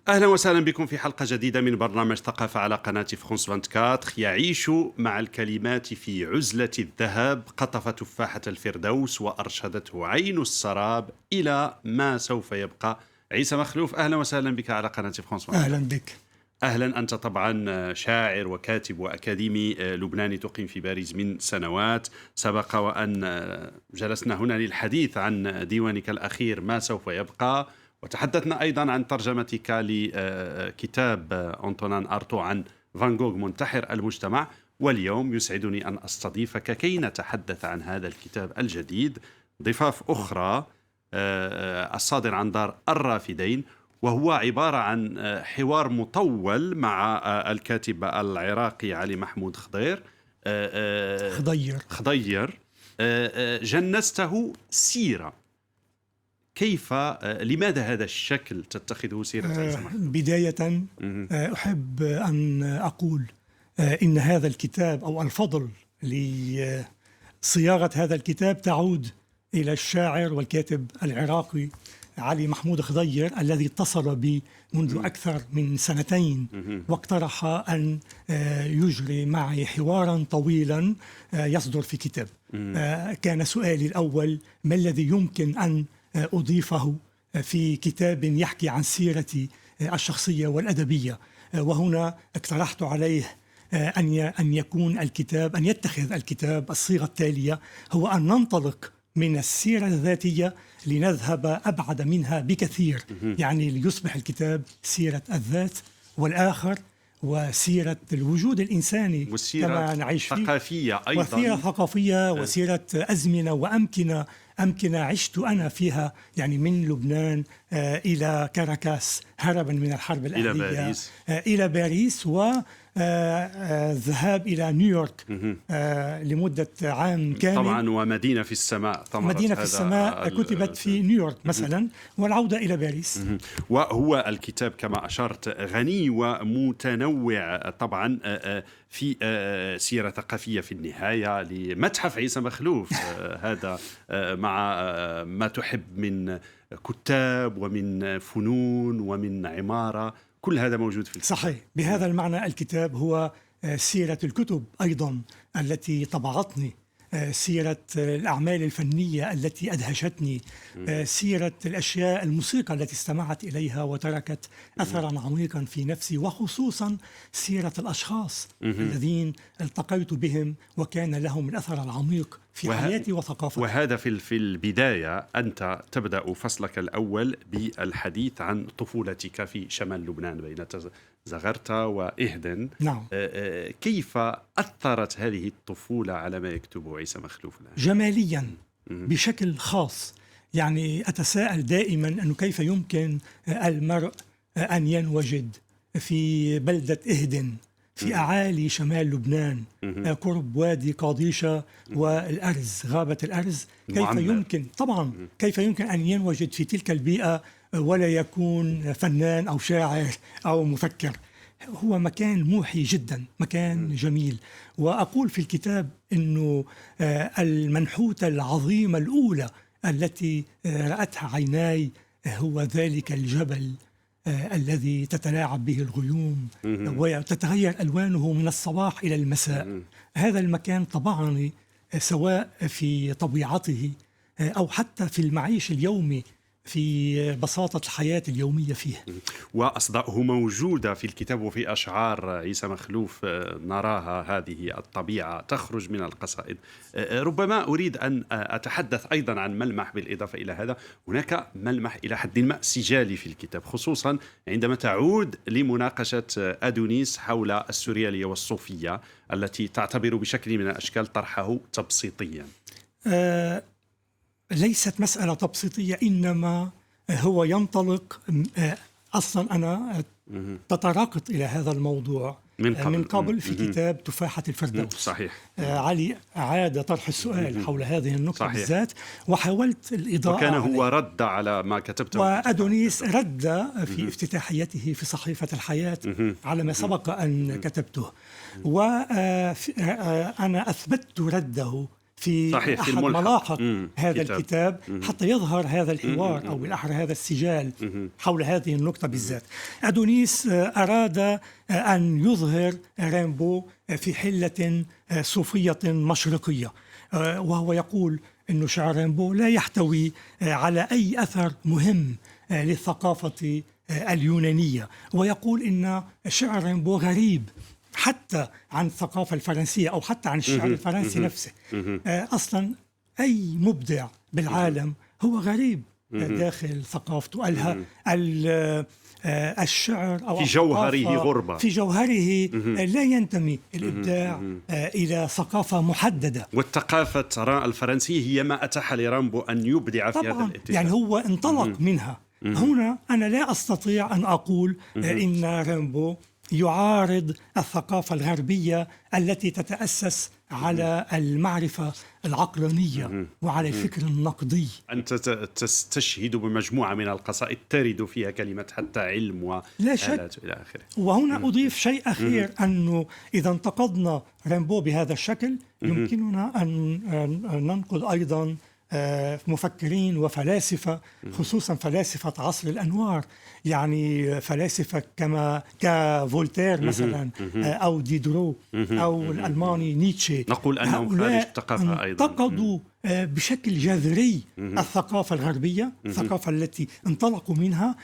أهلا وسهلا بكم في حلقة جديدة من برنامج ثقافة على قناة فرانس 24. يعيش مع الكلمات في عزلة الذهب، قطف تفاحة الفردوس وأرشدته عين السراب إلى ما سوف يبقى. عيسى مخلوف، أهلا وسهلا بك على قناة فرانس 24. أهلا بك. أهلا. أنت طبعا شاعر وكاتب وأكاديمي لبناني تقيم في باريس من سنوات. سبق وأن جلسنا هنا للحديث عن ديوانك الأخير ما سوف يبقى، وتحدثنا أيضا عن ترجمتك لكتاب أنطونان أرتو عن فان جوغ منتحر المجتمع. واليوم يسعدني أن أستضيفك كي نتحدث عن هذا الكتاب الجديد ضفاف أخرى الصادر عن دار الرافدين، وهو عبارة عن حوار مطول مع الكاتب العراقي علي محمود خضير. جنسته سيرة. كيف لماذا هذا الشكل تتخذه سيرة؟ بداية أحب أن أقول إن هذا الكتاب أو الفضل لصياغة هذا الكتاب تعود إلى الشاعر والكاتب العراقي علي محمود خضير، الذي اتصل بي منذ أكثر من سنتين واقترح أن يجري معي حوارا طويلا يصدر في كتاب. كان سؤالي الأول: ما الذي يمكن أن أضيفه في كتاب يحكي عن سيرتي الشخصية والأدبية؟ وهنا اقترحت عليه أن يكون الكتاب، أن يتخذ الكتاب الصيغة التالية، هو أن ننطلق من السيرة الذاتية لنذهب أبعد منها بكثير، يعني ليصبح الكتاب سيرة الذات والآخر وسيرة الوجود الإنساني كما نعيش فيه، ثقافية أيضا، وسيرة ثقافية وسيرة أزمنة وأمكنة عشت أنا فيها، يعني من لبنان إلى كاراكاس هربا من الحرب الأهلية إلى باريس وذهاب إلى نيويورك لمدة عام كامل. طبعا ومدينة في السماء، مدينة في السماء كتبت في نيويورك مثلا، والعودة إلى باريس. وهو الكتاب كما أشرت غني ومتنوع طبعا، في سيرة ثقافية في النهاية لمتحف عيسى مخلوف هذا مع ما تحب من كتاب ومن فنون ومن عمارة، كل هذا موجود في الكتاب. صحيح. بهذا المعنى الكتاب هو سيرة الكتب أيضا التي طبعتني، سيرة الأعمال الفنية التي أدهشتني، سيرة الأشياء، الموسيقى التي استمعت إليها وتركت أثرا عميقا في نفسي، وخصوصا سيرة الأشخاص الذين التقيت بهم وكان لهم الأثر العميق في حياتي وثقافتي. وهذا في البداية أنت تبدأ فصلك الأول بالحديث عن طفولتك في شمال لبنان بين زغرتا وإهدن. نعم. كيف أثرت هذه الطفولة على ما يكتبه عيسى مخلوف الآن؟ جماليا بشكل خاص. يعني أتساءل دائما أنه كيف يمكن المرء أن ينوجد في بلدة إهدن في أعالي شمال لبنان، قرب وادي قاديشة والأرز، غابة الأرز. كيف يمكن أن ينوجد في تلك البيئة ولا يكون فنان أو شاعر أو مفكر؟ هو مكان موحي جدا، مكان جميل. وأقول في الكتاب أنه المنحوتة العظيمة الأولى التي رأتها عيناي هو ذلك الجبل الذي تتلاعب به الغيوم وتتغير ألوانه من الصباح إلى المساء. هذا المكان طبعني سواء في طبيعته أو حتى في المعيش اليومي، في بساطة الحياة اليومية فيه. وأصداؤه موجودة في الكتاب وفي أشعار عيسى مخلوف نراها، هذه الطبيعة تخرج من القصائد. ربما أريد أن أتحدث أيضا عن ملمح بالإضافة إلى هذا. هناك ملمح إلى حد ما سجالي في الكتاب، خصوصا عندما تعود لمناقشة أدونيس حول السوريالية والصوفية التي تعتبر بشكل من الأشكال طرحه تبسيطيا. ليست مسألة تبسيطية، إنما هو ينطلق. أصلا أنا تطرقت إلى هذا الموضوع من قبل في كتاب تفاحة الفردوس. صحيح. علي أعاد طرح السؤال حول هذه النقطة بالذات، وحاولت الإضاءة، وكان هو رد على ما كتبته، وأدونيس رد في افتتاحيته في صحيفة الحياة على ما سبق أن كتبته، وأنا أثبتت رده في صحيح، في أحد الملحق. ملاحق هذا كتاب. الكتاب حتى يظهر هذا الحوار أو بالأحرى هذا السجال حول هذه النقطة بالذات. أدونيس أراد أن يظهر رامبو في حلة صوفية مشرقية، وهو يقول أن شعر رامبو لا يحتوي على أي أثر مهم للثقافة اليونانية، ويقول أن شعر رامبو غريب حتى عن الثقافة الفرنسية أو حتى عن الشعر الفرنسي نفسه. أصلا أي مبدع بالعالم هو غريب داخل ثقافته. الشعر أو في جوهره غربة، في جوهره لا ينتمي الإبداع إلى ثقافة محددة. والثقافة الفرنسية هي ما أتاح لرامبو أن يبدع في هذا الاتجاه. يعني هو انطلق منها. هنا أنا لا أستطيع أن أقول إن رامبو يعارض الثقافة الغربية التي تتأسس على المعرفة العقلانية وعلى الفكر النقدي. أنت تستشهد بمجموعة من القصائد ترد فيها كلمة حتى علم لا شك. إلى آخره. وهنا أضيف شيء أخير، أنه إذا انتقدنا رامبو بهذا الشكل يمكننا أن ننقد أيضا مفكرين وفلاسفة، خصوصا فلاسفة عصر الأنوار، يعني فلاسفة كفولتير مثلا أو ديدرو أو الألماني نيتشه. نقول أنهم خارج الثقافة أيضا. انتقدوا بشكل جذري الثقافة الغربية، الثقافة التي انطلقوا منها،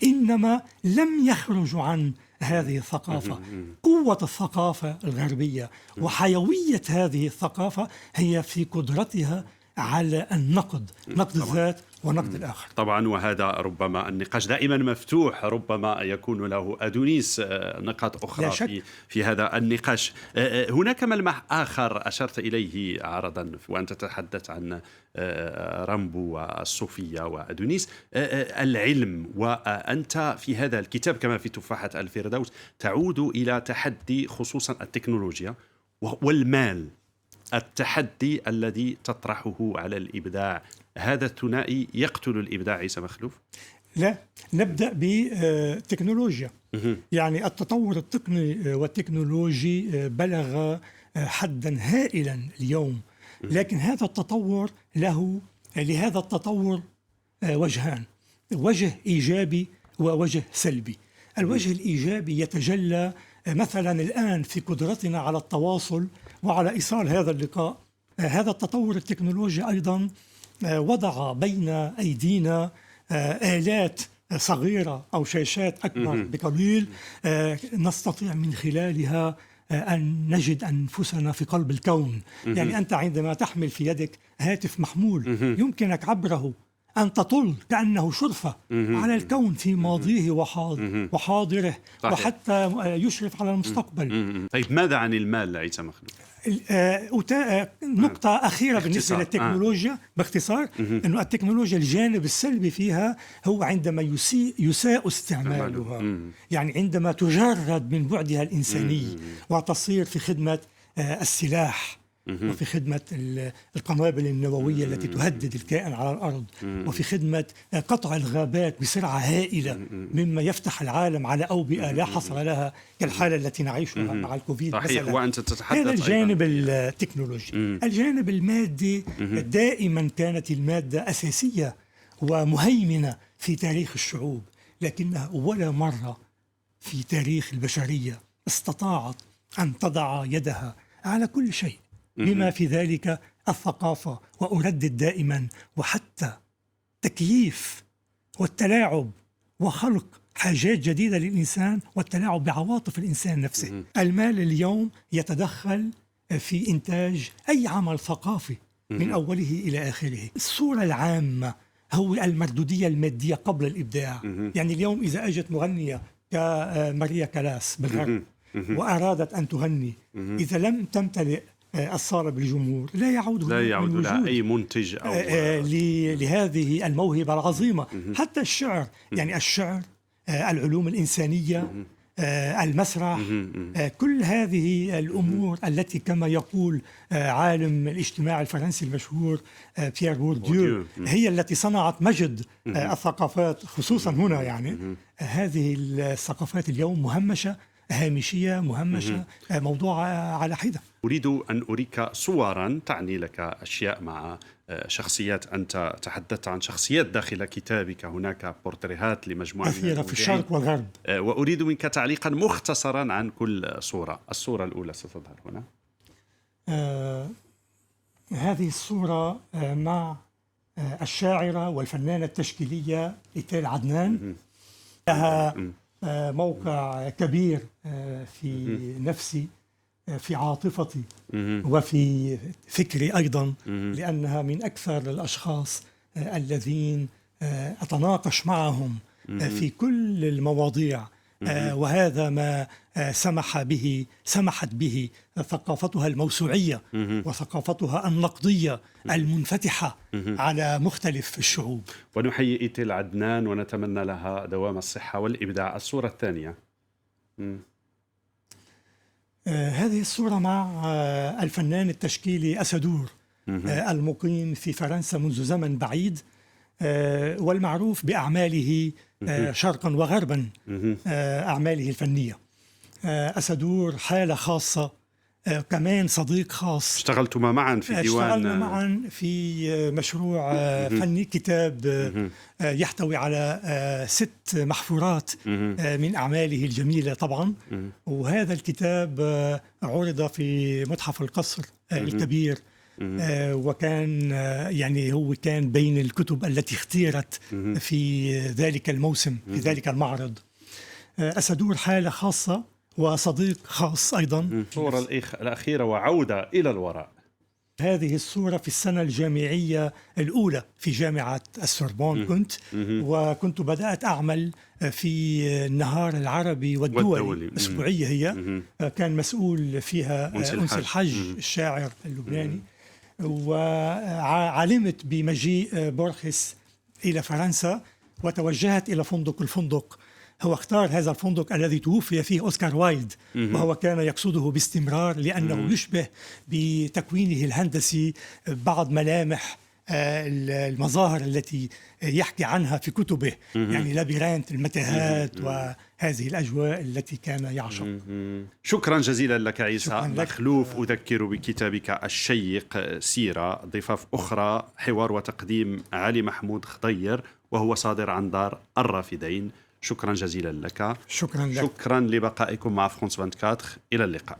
إنما لم يخرجوا عن هذه الثقافة. قوة الثقافة الغربية وحيوية هذه الثقافة هي في قدرتها على النقد، نقد الذات ونقد الآخر. طبعا، وهذا ربما النقاش دائما مفتوح، ربما يكون له أدونيس نقاط أخرى في هذا النقاش. هناك ملمح آخر أشرت إليه عرضا وأنت تتحدث عن رامبو والصوفية وأدونيس، العلم. وأنت في هذا الكتاب كما في تفاحة الفردوس تعود إلى تحدي خصوصا التكنولوجيا والمال، التحدي الذي تطرحه على الإبداع. هذا الثنائي يقتل الإبداع عيسى مخلوف؟ لا، نبدأ بالتكنولوجيا. يعني التطور التقني والتكنولوجي بلغ حدا هائلا اليوم، لكن هذا التطور لهذا التطور وجهان، وجه إيجابي ووجه سلبي. الوجه الإيجابي يتجلى مثلا الآن في قدرتنا على التواصل وعلى إيصال هذا اللقاء. هذا التطور التكنولوجي أيضا وضع بين أيدينا آلات صغيرة أو شاشات أكبر بقليل نستطيع من خلالها أن نجد أنفسنا في قلب الكون. يعني أنت عندما تحمل في يدك هاتف محمول يمكنك عبره أن تطل كأنه شرفة على الكون في ماضيه وحاضره، وحتى يشرف على المستقبل. طيب، ماذا عن المال عيسى مخلوف؟ نقطة أخيرة بالنسبة للتكنولوجيا باختصار، أنه التكنولوجيا الجانب السلبي فيها هو عندما يساء استعمالها. يعني عندما تجرد من بعدها الإنساني وتصير في خدمة السلاح وفي خدمة القنابل النووية التي تهدد الكائن على الأرض، وفي خدمة قطع الغابات بسرعة هائلة، مما يفتح العالم على أوبئة لا حصر لها كالحالة التي نعيشها مع الكوفيد. صحيح. وأنت تتحدث هذا الجانب التكنولوجي. الجانب المادي، دائما كانت المادة أساسية ومهيمنة في تاريخ الشعوب، لكنها ولا مرة في تاريخ البشرية استطاعت أن تضع يدها على كل شيء، بما في ذلك الثقافة. وأردد دائما، وحتى تكييف والتلاعب وخلق حاجات جديدة للإنسان والتلاعب بعواطف الإنسان نفسه. المال اليوم يتدخل في إنتاج أي عمل ثقافي من أوله إلى آخره. الصورة العامة هو المردودية المادية قبل الإبداع. يعني اليوم إذا أجت مغنية كماريا كالاس بالغرب وأرادت أن تغني، إذا لم تمتلئ الصالة بالجمهور لا يعود لها أي منتج أو لهذه الموهبة العظيمة. حتى الشعر، يعني الشعر، العلوم الإنسانية، المسرح، كل هذه الأمور التي كما يقول عالم الاجتماع الفرنسي المشهور بيير بورديو هي التي صنعت مجد الثقافات خصوصا هنا. يعني هذه الثقافات اليوم مهمشة هامشية مهمشة موضوعة على حدة. أريد أن أريك صورا تعني لك أشياء مع شخصيات. أنت تحدثت عن شخصيات داخل كتابك، هناك بورتريهات لمجموعة من كثيرة في الشرق والغرب. وأريد منك تعليقا مختصرا عن كل صورة. الصورة الأولى ستظهر هنا. هذه الصورة مع الشاعرة والفنانة التشكيلية إيتيل عدنان. لها موقع كبير في نفسي، في عاطفتي وفي فكري أيضا، لأنها من أكثر الأشخاص الذين أتناقش معهم في كل المواضيع، وهذا ما سمحت به ثقافتها الموسوعية وثقافتها النقدية المنفتحة على مختلف الشعوب. ونحيي إيتيل عدنان ونتمنى لها دوام الصحة والإبداع. الصورة الثانية. هذه الصورة مع الفنان التشكيلي أسدور، المقيم في فرنسا منذ زمن بعيد، والمعروف بأعماله شرقا وغربا، أعماله الفنية. أسدور حالة خاصة، كمان صديق خاص. اشتغلتما معا في ديوان. اشتغلنا معا في مشروع فني، كتاب يحتوي على 6 محفورات من أعماله الجميلة طبعا. وهذا الكتاب عرض في متحف القصر الكبير، وكان يعني هو كان بين الكتب التي اختيرت في ذلك الموسم، في ذلك المعرض. أسدور حالة خاصة وصديق خاص أيضا. الصورة الأخيرة وعودة إلى الوراء. هذه الصورة في السنة الجامعية الأولى في جامعة السوربون وكنت بدأت أعمل في النهار العربي والدولي. أسبوعية هي كان مسؤول فيها أنس الحج الشاعر اللبناني. وعلمت بمجيء بورخس إلى فرنسا وتوجهت إلى الفندق. هو اختار هذا الفندق الذي توفي فيه أوسكار وايلد، وهو كان يقصده باستمرار لأنه يشبه بتكوينه الهندسي بعض ملامح المظاهر التي يحكي عنها في كتبه، يعني لابيرانت المتاهات وهذه الأجواء التي كان يعشق. شكرا جزيلا لك عيسى مخلوف. أذكر بكتابك الشيق سيرة، ضفاف أخرى، حوار وتقديم علي محمود خضير، وهو صادر عن دار الرافدين. شكرا جزيلا لك. شكرا لك. شكرا لبقائكم مع فرانس 24. إلى اللقاء.